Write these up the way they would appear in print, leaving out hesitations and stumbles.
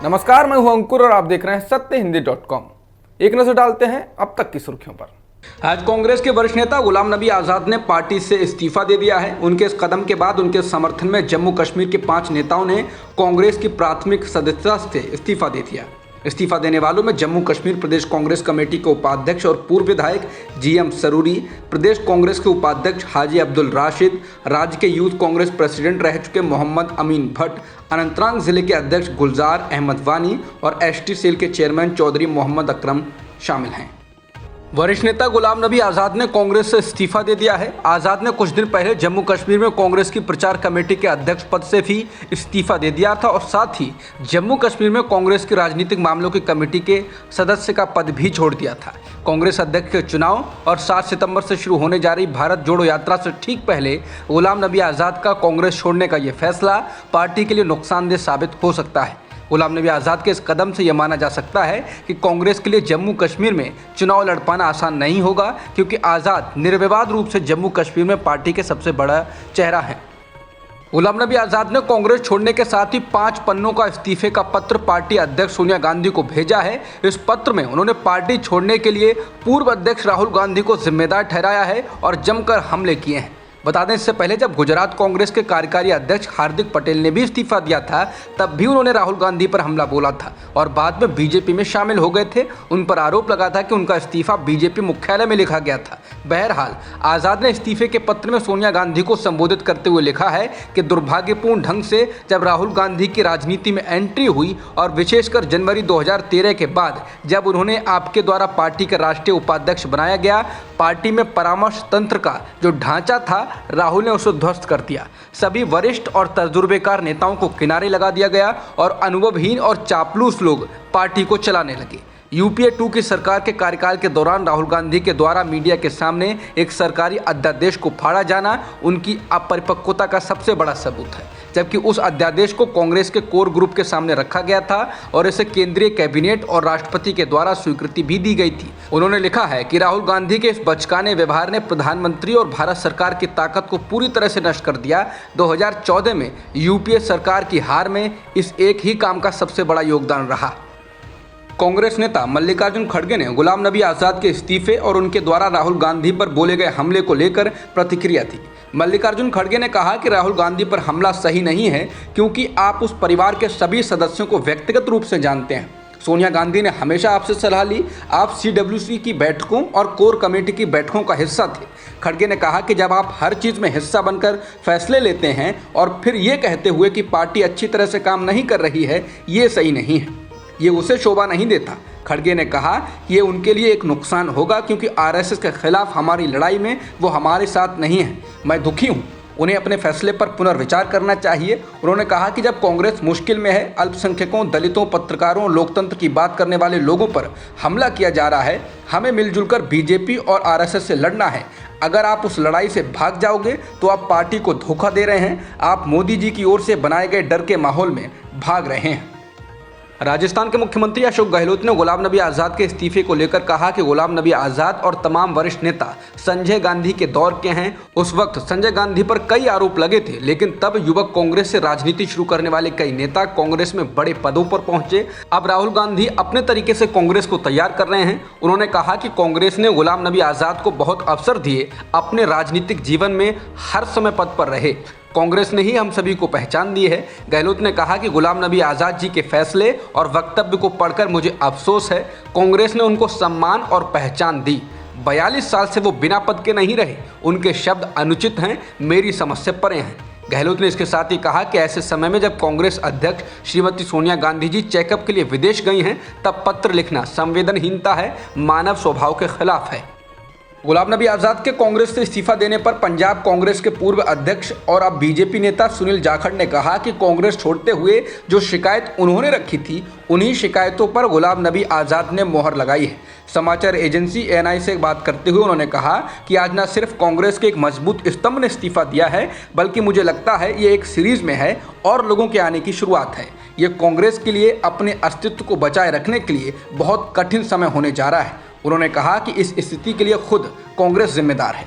नमस्कार, मैं हूं अंकुर और आप देख रहे हैं सत्यहिंदी.com। एक नजर डालते हैं अब तक की सुर्खियों पर। आज कांग्रेस के वरिष्ठ नेता गुलाम नबी आजाद ने पार्टी से इस्तीफा दे दिया है। उनके इस कदम के बाद उनके समर्थन में जम्मू कश्मीर के 5 नेताओं ने कांग्रेस की प्राथमिक सदस्यता से इस्तीफा दे दिया। इस्तीफा देने वालों में जम्मू कश्मीर प्रदेश कांग्रेस कमेटी के उपाध्यक्ष और पूर्व विधायक GM सरूरी, प्रदेश कांग्रेस के उपाध्यक्ष हाजी अब्दुल राशिद, राज्य के यूथ कांग्रेस प्रेसिडेंट रह चुके मोहम्मद अमीन भट्ट, अनंतनाग जिले के अध्यक्ष गुलजार अहमद वानी और ST सेल के चेयरमैन चौधरी मोहम्मद अकरम शामिल हैं। वरिष्ठ नेता गुलाम नबी आज़ाद ने कांग्रेस से इस्तीफा दे दिया है। आज़ाद ने कुछ दिन पहले जम्मू कश्मीर में कांग्रेस की प्रचार कमेटी के अध्यक्ष पद से भी इस्तीफा दे दिया था और साथ ही जम्मू कश्मीर में कांग्रेस की राजनीतिक मामलों की कमेटी के सदस्य का पद भी छोड़ दिया था। कांग्रेस अध्यक्ष के चुनाव और 7 सितंबर से शुरू होने जा रही भारत जोड़ो यात्रा से ठीक पहले गुलाम नबी आज़ाद का कांग्रेस छोड़ने का ये फैसला पार्टी के लिए नुकसानदेह साबित हो सकता है। गुलाम नबी आज़ाद के इस कदम से यह माना जा सकता है कि कांग्रेस के लिए जम्मू कश्मीर में चुनाव लड़ पाना आसान नहीं होगा, क्योंकि आज़ाद निर्विवाद रूप से जम्मू कश्मीर में पार्टी के सबसे बड़ा चेहरा है। गुलाम नबी आज़ाद ने कांग्रेस छोड़ने के साथ ही 5 पन्नों का इस्तीफे का पत्र पार्टी अध्यक्ष सोनिया गांधी को भेजा है। इस पत्र में उन्होंने पार्टी छोड़ने के लिए पूर्व अध्यक्ष राहुल गांधी को जिम्मेदार ठहराया है और जमकर हमले किए हैं। बता दें, इससे पहले जब गुजरात कांग्रेस के कार्यकारी अध्यक्ष हार्दिक पटेल ने भी इस्तीफा दिया था, तब भी उन्होंने राहुल गांधी पर हमला बोला था और बाद में बीजेपी में शामिल हो गए थे। उन पर आरोप लगा था कि उनका इस्तीफा बीजेपी मुख्यालय में लिखा गया था। बहरहाल, आज़ाद ने इस्तीफे के पत्र में सोनिया गांधी को संबोधित करते हुए लिखा है कि दुर्भाग्यपूर्ण ढंग से जब राहुल गांधी की राजनीति में एंट्री हुई और विशेषकर जनवरी 2013 के बाद जब उन्होंने आपके द्वारा पार्टी के राष्ट्रीय उपाध्यक्ष बनाया गया, पार्टी में परामर्श तंत्र का जो ढांचा था, राहुल ने उसे ध्वस्त कर दिया। सभी वरिष्ठ और तजुर्बेकार नेताओं को किनारे लगा दिया गया और अनुभवहीन और चापलूस लोग पार्टी को चलाने लगे। UPA 2 की सरकार के कार्यकाल के दौरान राहुल गांधी के द्वारा मीडिया के सामने एक सरकारी अध्यादेश को फाड़ा जाना उनकी अपरिपक्वता का सबसे बड़ा सबूत है, जबकि उस अध्यादेश को कांग्रेस के कोर ग्रुप के सामने रखा गया था और इसे केंद्रीय कैबिनेट और राष्ट्रपति के द्वारा स्वीकृति भी दी गई थी। उन्होंने लिखा है कि राहुल गांधी के इस बचकाने व्यवहार ने प्रधानमंत्री और भारत सरकार की ताकत को पूरी तरह से नष्ट कर दिया। 2014 में UPA सरकार की हार में इस एक ही काम का सबसे बड़ा योगदान रहा। कांग्रेस नेता मल्लिकार्जुन खड़गे ने गुलाम नबी आज़ाद के इस्तीफे और उनके द्वारा राहुल गांधी पर बोले गए हमले को लेकर प्रतिक्रिया दी। मल्लिकार्जुन खड़गे ने कहा कि राहुल गांधी पर हमला सही नहीं है, क्योंकि आप उस परिवार के सभी सदस्यों को व्यक्तिगत रूप से जानते हैं। सोनिया गांधी ने हमेशा आपसे सलाह ली। आप CWC की बैठकों और कोर कमेटी की बैठकों का हिस्सा थे। खड़गे ने कहा कि जब आप हर चीज़ में हिस्सा बनकर फैसले लेते हैं और फिर ये कहते हुए कि पार्टी अच्छी तरह से काम नहीं कर रही है, ये सही नहीं है, ये उसे शोभा नहीं देता। खड़गे ने कहा कि ये उनके लिए एक नुकसान होगा, क्योंकि RSS के खिलाफ हमारी लड़ाई में वो हमारे साथ नहीं है। मैं दुखी हूँ, उन्हें अपने फैसले पर पुनर्विचार करना चाहिए। उन्होंने कहा कि जब कांग्रेस मुश्किल में है, अल्पसंख्यकों, दलितों, पत्रकारों, लोकतंत्र की बात करने वाले लोगों पर हमला किया जा रहा है, हमें मिलजुल कर BJP और RSS से लड़ना है। अगर आप उस लड़ाई से भाग जाओगे तो आप पार्टी को धोखा दे रहे हैं। आप मोदी जी की ओर से बनाए गए डर के माहौल में भाग रहे हैं। राजस्थान के मुख्यमंत्री अशोक गहलोत ने गुलाम नबी आज़ाद के इस्तीफे को लेकर कहा कि गुलाम नबी आज़ाद और तमाम वरिष्ठ नेता संजय गांधी के दौर के हैं। उस वक्त संजय गांधी पर कई आरोप लगे थे, लेकिन तब युवक कांग्रेस से राजनीति शुरू करने वाले कई नेता कांग्रेस में बड़े पदों पर पहुंचे। अब राहुल गांधी अपने तरीके से कांग्रेस को तैयार कर रहे हैं। उन्होंने कहा कि कांग्रेस ने गुलाम नबी आज़ाद को बहुत अवसर दिए, अपने राजनीतिक जीवन में हर समय पद पर रहे। कांग्रेस ने ही हम सभी को पहचान दी है। गहलोत ने कहा कि गुलाम नबी आज़ाद जी के फैसले और वक्तव्य को पढ़कर मुझे अफसोस है। कांग्रेस ने उनको सम्मान और पहचान दी। 42 साल से वो बिना पद के नहीं रहे। उनके शब्द अनुचित हैं, मेरी समझ से परे हैं। गहलोत ने इसके साथ ही कहा कि ऐसे समय में जब कांग्रेस अध्यक्ष श्रीमती सोनिया गांधी जी चेकअप के लिए विदेश गई हैं, तब पत्र लिखना संवेदनहीनता है, मानव स्वभाव के खिलाफ है। गुलाम नबी आज़ाद के कांग्रेस से इस्तीफा देने पर पंजाब कांग्रेस के पूर्व अध्यक्ष और अब BJP नेता सुनील जाखड़ ने कहा कि कांग्रेस छोड़ते हुए जो शिकायत उन्होंने रखी थी, उन्हीं शिकायतों पर गुलाम नबी आज़ाद ने मोहर लगाई है। समाचार एजेंसी ANI से बात करते हुए उन्होंने कहा कि आज न सिर्फ कांग्रेस के एक मजबूत स्तंभ ने इस्तीफा दिया है, बल्कि मुझे लगता है ये एक सीरीज में है और लोगों के आने की शुरुआत है। ये कांग्रेस के लिए अपने अस्तित्व को बचाए रखने के लिए बहुत कठिन समय होने जा रहा है। उन्होंने कहा कि इस स्थिति के लिए खुद कांग्रेस जिम्मेदार है।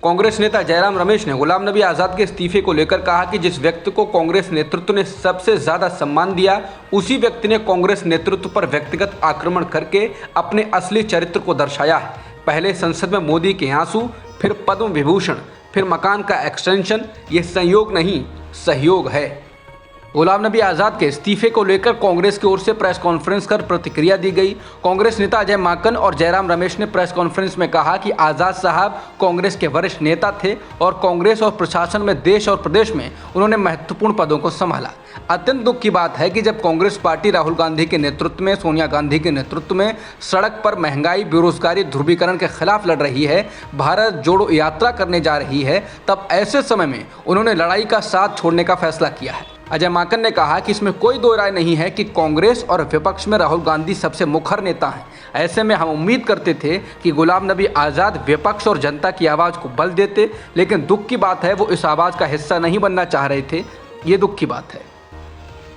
कांग्रेस नेता जयराम रमेश ने गुलाम नबी आज़ाद के इस्तीफे को लेकर कहा कि जिस व्यक्ति को कांग्रेस नेतृत्व ने सबसे ज़्यादा सम्मान दिया, उसी व्यक्ति ने कांग्रेस नेतृत्व पर व्यक्तिगत आक्रमण करके अपने असली चरित्र को दर्शाया है। पहले संसद में मोदी के आंसू, फिर पद्म विभूषण, फिर मकान का एक्सटेंशन। ये संयोग नहीं, सहयोग है। गुलाम नबी आज़ाद के इस्तीफे को लेकर कांग्रेस की ओर से प्रेस कॉन्फ्रेंस कर प्रतिक्रिया दी गई। कांग्रेस नेता अजय माकन और जयराम रमेश ने प्रेस कॉन्फ्रेंस में कहा कि आज़ाद साहब कांग्रेस के वरिष्ठ नेता थे और कांग्रेस और प्रशासन में देश और प्रदेश में उन्होंने महत्वपूर्ण पदों को संभाला। अत्यंत दुख की बात है कि जब कांग्रेस पार्टी राहुल गांधी के नेतृत्व में, सोनिया गांधी के नेतृत्व में सड़क पर महंगाई, बेरोजगारी, ध्रुवीकरण के खिलाफ लड़ रही है, भारत जोड़ो यात्रा करने जा रही है, तब ऐसे समय में उन्होंने लड़ाई का साथ छोड़ने का फैसला किया है। अजय माकन ने कहा कि इसमें कोई दो राय नहीं है कि कांग्रेस और विपक्ष में राहुल गांधी सबसे मुखर नेता हैं। ऐसे में हम उम्मीद करते थे कि गुलाम नबी आज़ाद विपक्ष और जनता की आवाज़ को बल देते, लेकिन दुख की बात है वो इस आवाज़ का हिस्सा नहीं बनना चाह रहे थे। ये दुख की बात है।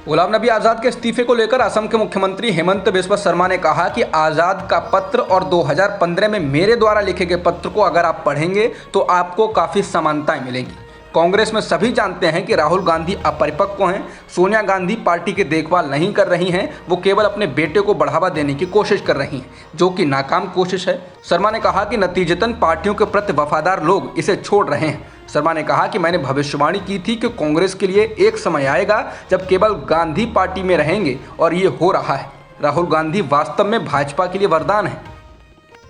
गुलाम नबी आज़ाद के इस्तीफे को लेकर असम के मुख्यमंत्री हेमंत बिस्वा शर्मा ने कहा कि आज़ाद का पत्र और 2015 में मेरे द्वारा लिखे गए पत्र को अगर आप पढ़ेंगे तो आपको काफ़ी समानताएं मिलेंगी। कांग्रेस में सभी जानते हैं कि राहुल गांधी अपरिपक्व हैं। सोनिया गांधी पार्टी की देखभाल नहीं कर रही हैं, वो केवल अपने बेटे को बढ़ावा देने की कोशिश कर रही हैं, जो कि नाकाम कोशिश है। शर्मा ने कहा कि नतीजतन पार्टियों के प्रति वफादार लोग इसे छोड़ रहे हैं। शर्मा ने कहा कि मैंने भविष्यवाणी की थी कि कांग्रेस के लिए एक समय आएगा जब केवल गांधी पार्टी में रहेंगे, और ये हो रहा है। राहुल गांधी वास्तव में भाजपा के लिए वरदान है।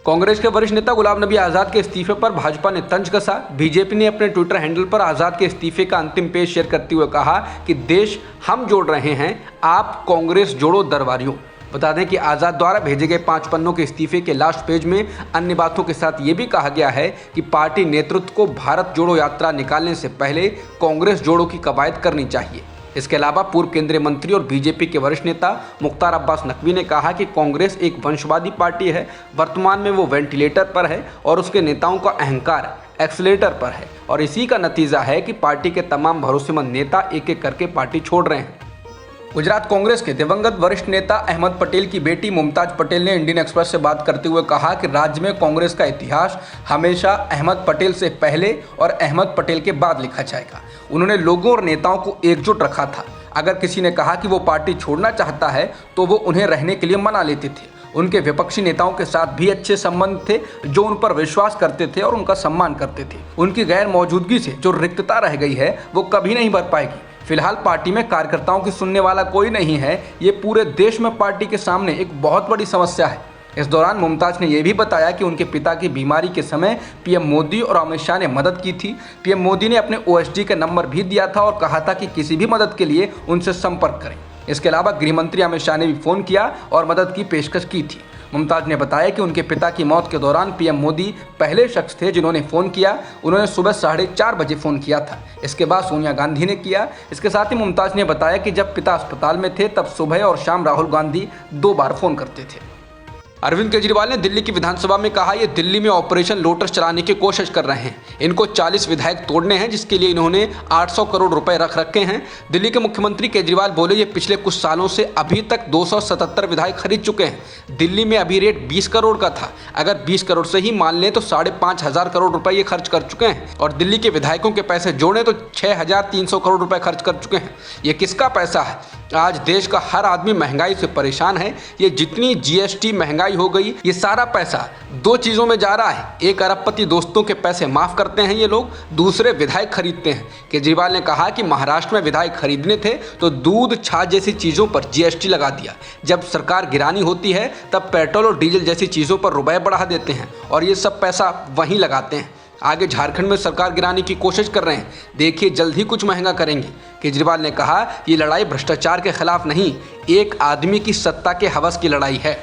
कांग्रेस के वरिष्ठ नेता गुलाम नबी आज़ाद के इस्तीफे पर भाजपा ने तंज कसा। बीजेपी ने अपने ट्विटर हैंडल पर आज़ाद के इस्तीफे का अंतिम पेज शेयर करते हुए कहा कि देश हम जोड़ रहे हैं, आप कांग्रेस जोड़ो दरबारियों। बता दें कि आज़ाद द्वारा भेजे गए 5 पन्नों के इस्तीफे के लास्ट पेज में अन्य बातों के साथ ये भी कहा गया है कि पार्टी नेतृत्व को भारत जोड़ो यात्रा निकालने से पहले कांग्रेस जोड़ो की कवायद करनी चाहिए। इसके अलावा पूर्व केंद्रीय मंत्री और बीजेपी के वरिष्ठ नेता मुख्तार अब्बास नकवी ने कहा कि कांग्रेस एक वंशवादी पार्टी है, वर्तमान में वो वेंटिलेटर पर है और उसके नेताओं का अहंकार एक्सीलेटर पर है, और इसी का नतीजा है कि पार्टी के तमाम भरोसेमंद नेता एक एक करके पार्टी छोड़ रहे हैं। गुजरात कांग्रेस के दिवंगत वरिष्ठ नेता अहमद पटेल की बेटी मुमताज पटेल ने इंडियन एक्सप्रेस से बात करते हुए कहा कि राज्य में कांग्रेस का इतिहास हमेशा अहमद पटेल से पहले और अहमद पटेल के बाद लिखा जाएगा। उन्होंने लोगों और नेताओं को एकजुट रखा था। अगर किसी ने कहा कि वो पार्टी छोड़ना चाहता है तो वो उन्हें रहने के लिए मना लेते थे। उनके विपक्षी नेताओं के साथ भी अच्छे संबंध थे, जो उन पर विश्वास करते थे और उनका सम्मान करते थे। उनकी गैर मौजूदगी से जो रिक्तता रह गई है वो कभी नहीं भर पाएगी। फिलहाल पार्टी में कार्यकर्ताओं की सुनने वाला कोई नहीं है। ये पूरे देश में पार्टी के सामने एक बहुत बड़ी समस्या है। इस दौरान मुमताज ने यह भी बताया कि उनके पिता की बीमारी के समय पीएम मोदी और अमित शाह ने मदद की थी। पीएम मोदी ने अपने ओएसडी का नंबर भी दिया था और कहा था कि किसी भी मदद के लिए उनसे संपर्क करें। इसके अलावा गृह मंत्री अमित शाह ने भी फ़ोन किया और मदद की पेशकश की थी। मुमताज ने बताया कि उनके पिता की मौत के दौरान पीएम मोदी पहले शख्स थे जिन्होंने फ़ोन किया। उन्होंने सुबह 4:30 बजे फ़ोन किया था। इसके बाद सोनिया गांधी ने किया। इसके साथ ही मुमताज ने बताया कि जब पिता अस्पताल में थे तब सुबह और शाम राहुल गांधी 2 बार फ़ोन करते थे। अरविंद केजरीवाल ने दिल्ली की विधानसभा में कहा, ये दिल्ली में ऑपरेशन लोटस चलाने की कोशिश कर रहे हैं। इनको 40 विधायक तोड़ने हैं, जिसके लिए इन्होंने 800 करोड़ रुपए रख रखे हैं। दिल्ली के मुख्यमंत्री केजरीवाल बोले, ये पिछले कुछ सालों से अभी तक 277 विधायक खरीद चुके हैं। दिल्ली में अभी रेट 20 करोड़ का था। अगर 20 करोड़ से ही मान लें तो 5,500 करोड़ रुपए ये खर्च कर चुके हैं, और दिल्ली के विधायकों के पैसे जोड़ें तो 6,300 करोड़ रुपए खर्च कर चुके हैं। ये किसका पैसा है? आज देश का हर आदमी महंगाई से परेशान है। ये जितनी जीएसटी महंगाई हो गई, ये सारा पैसा 2 चीज़ों में जा रहा है। एक, अरबपति दोस्तों के पैसे माफ़ करते हैं ये लोग, दूसरे विधायक खरीदते हैं। केजरीवाल ने कहा कि महाराष्ट्र में विधायक खरीदने थे तो दूध, छाछ जैसी चीज़ों पर जीएसटी लगा दिया। जब सरकार गिरानी होती है तब पेट्रोल और डीजल जैसी चीज़ों पर रुपए बढ़ा देते हैं और ये सब पैसा वहीं लगाते हैं। आगे झारखंड में सरकार गिराने की कोशिश कर रहे हैं। देखिए जल्द ही कुछ महंगा करेंगे। केजरीवाल ने कहा, ये लड़ाई भ्रष्टाचार के खिलाफ नहीं, एक आदमी की सत्ता के हवस की लड़ाई है।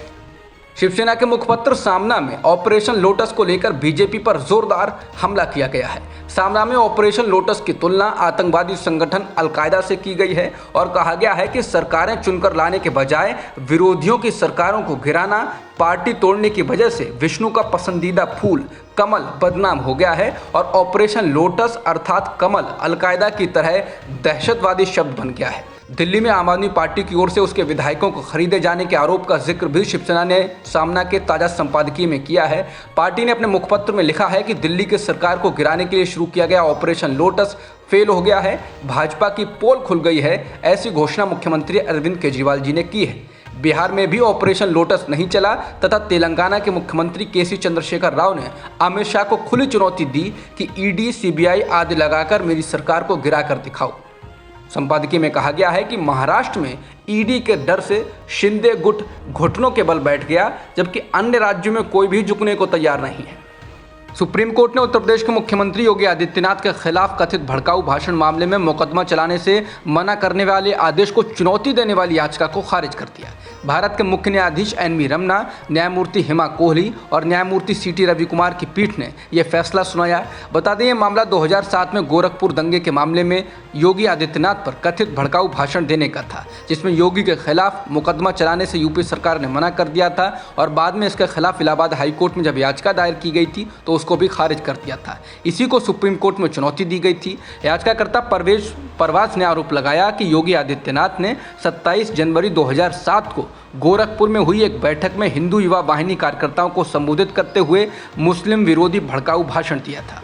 शिवसेना के मुखपत्र सामना में ऑपरेशन लोटस को लेकर बीजेपी पर जोरदार हमला किया गया है। सामना में ऑपरेशन लोटस की तुलना आतंकवादी संगठन अलकायदा से की गई है और कहा गया है कि सरकारें चुनकर लाने के बजाय विरोधियों की सरकारों को गिराना, पार्टी तोड़ने की वजह से विष्णु का पसंदीदा फूल कमल बदनाम हो गया है और ऑपरेशन लोटस अर्थात कमल अलकायदा की तरह दहशतवादी शब्द बन गया है। दिल्ली में आम आदमी पार्टी की ओर से उसके विधायकों को खरीदे जाने के आरोप का जिक्र भी शिवसेना ने सामना के ताजा संपादकीय में किया है। पार्टी ने अपने मुखपत्र में लिखा है कि दिल्ली की सरकार को गिराने के लिए शुरू किया गया ऑपरेशन लोटस फेल हो गया है, भाजपा की पोल खुल गई है, ऐसी घोषणा मुख्यमंत्री अरविंद केजरीवाल जी ने की है। बिहार में भी ऑपरेशन लोटस नहीं चला तथा तेलंगाना के मुख्यमंत्री केसी चंद्रशेखर राव ने अमित शाह को खुली चुनौती दी कि ईडी, सीबीआई आदि लगाकर मेरी सरकार को गिरा कर दिखाओ। संपादकीय में कहा गया है कि महाराष्ट्र में ईडी के डर से शिंदे गुट घुटनों के बल बैठ गया, जबकि अन्य राज्यों में कोई भी झुकने को तैयार नहीं है। सुप्रीम कोर्ट ने उत्तर प्रदेश के मुख्यमंत्री योगी आदित्यनाथ के खिलाफ कथित भड़काऊ भाषण मामले में मुकदमा चलाने से मना करने वाले आदेश को चुनौती देने वाली याचिका को खारिज कर दिया। भारत के मुख्य न्यायाधीश एन.वी. रमन्ना, न्यायमूर्ति हिमा कोहली और न्यायमूर्ति सी.टी. रविकुमार की पीठ ने यह फैसला सुनाया। बता दें, यह मामला 2007 में गोरखपुर दंगे के मामले में योगी आदित्यनाथ पर कथित भड़काऊ भाषण देने का था, जिसमें योगी के खिलाफ मुकदमा चलाने से यूपी सरकार ने मना कर दिया था और बाद में इसके खिलाफ इलाहाबाद हाईकोर्ट में जब याचिका दायर की गई थी तो उसको भी खारिज कर दिया था। इसी को सुप्रीम कोर्ट में चुनौती दी गई थी। याचिकाकर्ता परवेज ने आरोप लगाया कि योगी आदित्यनाथ ने 27 जनवरी 2007 को गोरखपुर में हुई एक बैठक में हिंदू युवा वाहिनी कार्यकर्ताओं को संबोधित करते हुए मुस्लिम विरोधी भड़काऊ भाषण दिया था।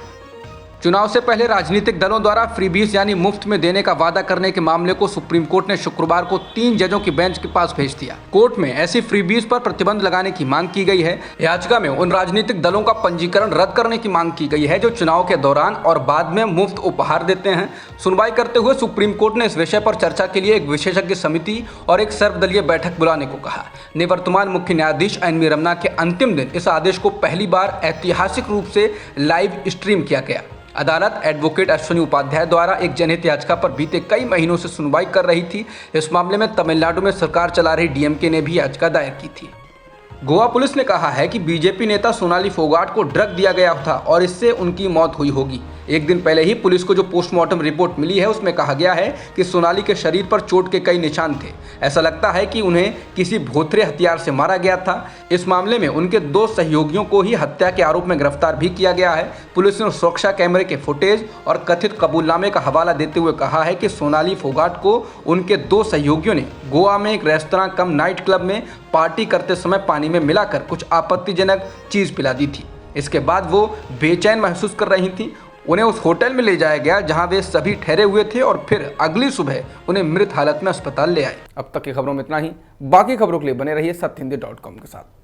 चुनाव से पहले राजनीतिक दलों द्वारा फ्रीबीज यानी मुफ्त में देने का वादा करने के मामले को सुप्रीम कोर्ट ने शुक्रवार को 3 जजों की बेंच के पास भेज दिया। कोर्ट में ऐसी फ्रीबीज पर प्रतिबंध लगाने की मांग की गई है। याचिका में उन राजनीतिक दलों का पंजीकरण रद्द करने की मांग की गई है जो चुनाव के दौरान और बाद में मुफ्त उपहार देते हैं। सुनवाई करते हुए सुप्रीम कोर्ट ने इस विषय पर चर्चा के लिए एक विशेषज्ञ समिति और एक सर्वदलीय बैठक बुलाने को कहा। निवर्तमान मुख्य न्यायाधीश एन.वी. रमन्ना के अंतिम दिन इस आदेश को पहली बार ऐतिहासिक रूप से लाइव स्ट्रीम किया गया। अदालत एडवोकेट अश्विनी उपाध्याय द्वारा एक जनहित याचिका पर बीते कई महीनों से सुनवाई कर रही थी। इस मामले में तमिलनाडु में सरकार चला रही डीएमके ने भी याचिका दायर की थी। गोवा पुलिस ने कहा है कि बीजेपी नेता सोनाली फोगाट को ड्रग दिया गया था और इससे उनकी मौत हुई होगी। एक दिन पहले ही पुलिस को जो पोस्टमार्टम रिपोर्ट मिली है उसमें कहा गया है कि सोनाली के शरीर पर चोट के कई निशान थे। ऐसा लगता है कि उन्हें किसी भोथरे हथियार से मारा गया था। इस मामले में उनके 2 सहयोगियों को ही हत्या के आरोप में गिरफ्तार भी किया गया है। पुलिस ने सुरक्षा कैमरे के फुटेज और कथित कबूलनामे का हवाला देते हुए कहा है कि सोनाली फोगाट को उनके 2 सहयोगियों ने गोवा में एक रेस्तरां कम नाइट क्लब में पार्टी करते समय पानी में मिलाकर कुछ आपत्तिजनक चीज पिला दी थी। इसके बाद वो बेचैन महसूस कर रही थी। उन्हें उस होटल में ले जाया गया जहां वे सभी ठहरे हुए थे और फिर अगली सुबह उन्हें मृत हालत में अस्पताल ले आए। अब तक की खबरों में इतना ही। बाकी खबरों के लिए बने रहिए सत्यहिंदी.com के साथ।